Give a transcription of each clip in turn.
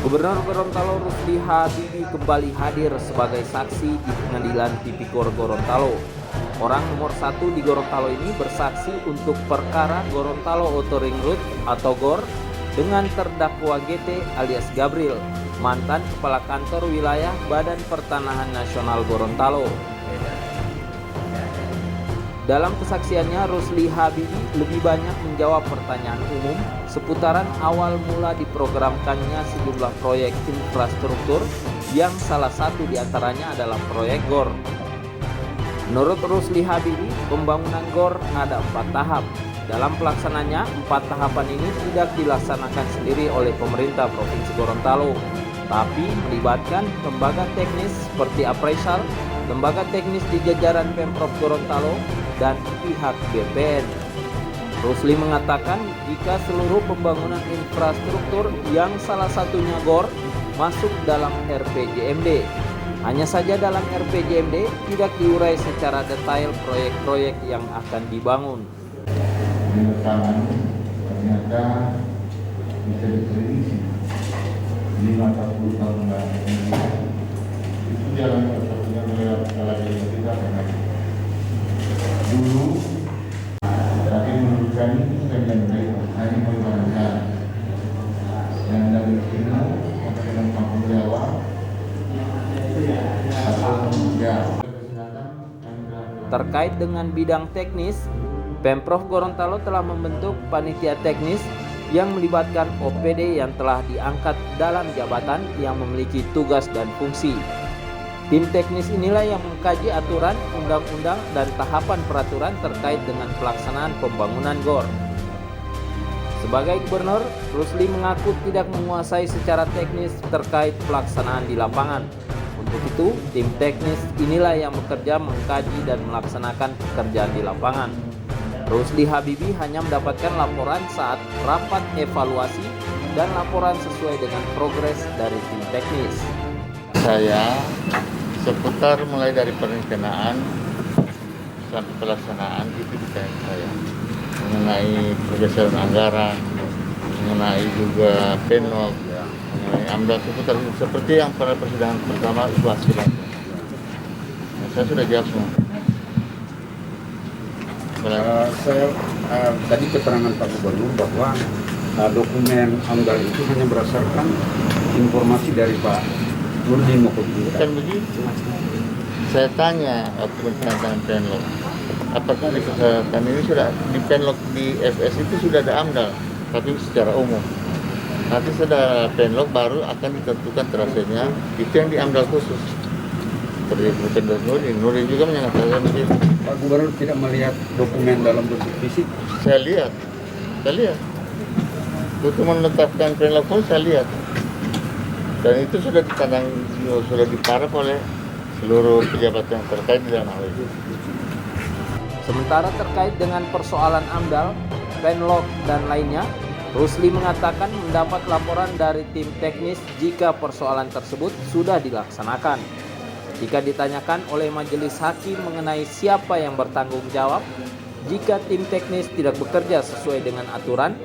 Gubernur Gorontalo Rusli Habibie kembali hadir sebagai saksi di Pengadilan Tipikor Gorontalo. Orang nomor 1 di Gorontalo ini bersaksi untuk perkara Gorontalo Outer Ring Road atau GOR dengan terdakwa GT alias Gabriel, mantan Kepala Kantor Wilayah Badan Pertanahan Nasional Gorontalo. Dalam kesaksiannya, Rusli Habibie lebih banyak menjawab pertanyaan umum seputaran awal mula diprogramkannya sejumlah proyek infrastruktur yang salah satu diantaranya adalah proyek GOR. Menurut Rusli Habibie, pembangunan GOR ada 4 tahap. Dalam pelaksananya, 4 tahapan ini tidak dilaksanakan sendiri oleh pemerintah Provinsi Gorontalo, tapi melibatkan lembaga teknis seperti appraisal, lembaga teknis di jajaran Pemprov Gorontalo, dan pihak BPN. Rusli mengatakan jika seluruh pembangunan infrastruktur yang salah satunya GOR masuk dalam RPJMD, hanya saja dalam RPJMD tidak diurai secara detail proyek-proyek yang akan dibangun. Ternyata bisa diprediksi 50 tahun itu jalan satunya melewat skala kita dulu, tapi menurut kami itu bukan yang baik, hanya menggunakan yang dari sini dengan kampung Jawa atau Jawa. Terkait dengan bidang teknis, Pemprov Gorontalo telah membentuk panitia teknis yang melibatkan OPD yang telah diangkat dalam jabatan yang memiliki tugas dan fungsi. Tim teknis inilah yang mengkaji aturan, undang-undang, dan tahapan peraturan terkait dengan pelaksanaan pembangunan GOR. Sebagai gubernur, Rusli mengaku tidak menguasai secara teknis terkait pelaksanaan di lapangan. Untuk itu, tim teknis inilah yang bekerja mengkaji dan melaksanakan pekerjaan di lapangan. Rusli Habibie hanya mendapatkan laporan saat rapat evaluasi dan laporan sesuai dengan progres dari tim teknis. Saya seputar mulai dari perencanaan sampai pelaksanaan itu ditanya saya mengenai pergeseran anggaran, mengenai juga penlog, mengenai AMDAL seputar seperti yang pada persidangan pertama itu hasilnya. Saya sudah jawab semua. Tadi keterangan Pak Gubernur bahwa dokumen AMDAL itu hanya berdasarkan informasi dari Pak Nurdin Mokobudur. Kan begitu. Saya tanya waktu tentang penlog, apakah di kesehatan ini sudah di penlog di FS itu sudah ada AMDAL, tapi secara umum. Nanti setelah penlog baru akan ditentukan trasenya, itu yang di AMDAL khusus. Seperti Gubernur Nurdin juga menyatakan begitu. Pak Gubernur tidak melihat dokumen dalam bentuk fisik. Saya lihat. Dokumen menetapkan penlog pun saya lihat. Dan itu sudah sudah diparaf oleh seluruh pejabat yang terkait dalam hal itu. Sementara terkait dengan persoalan AMDAL, penlog, dan lainnya, Rusli mengatakan mendapat laporan dari tim teknis jika persoalan tersebut sudah dilaksanakan. Jika ditanyakan oleh majelis hakim mengenai siapa yang bertanggung jawab jika tim teknis tidak bekerja sesuai dengan aturan,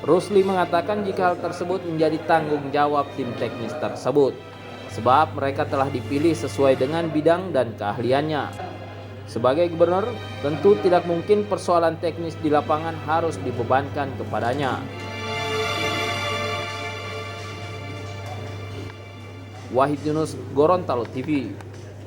Rusli mengatakan jika hal tersebut menjadi tanggung jawab tim teknis tersebut, sebab mereka telah dipilih sesuai dengan bidang dan keahliannya. Sebagai gubernur, tentu tidak mungkin persoalan teknis di lapangan harus dibebankan kepadanya. Wahid Yunus, Gorontalo TV.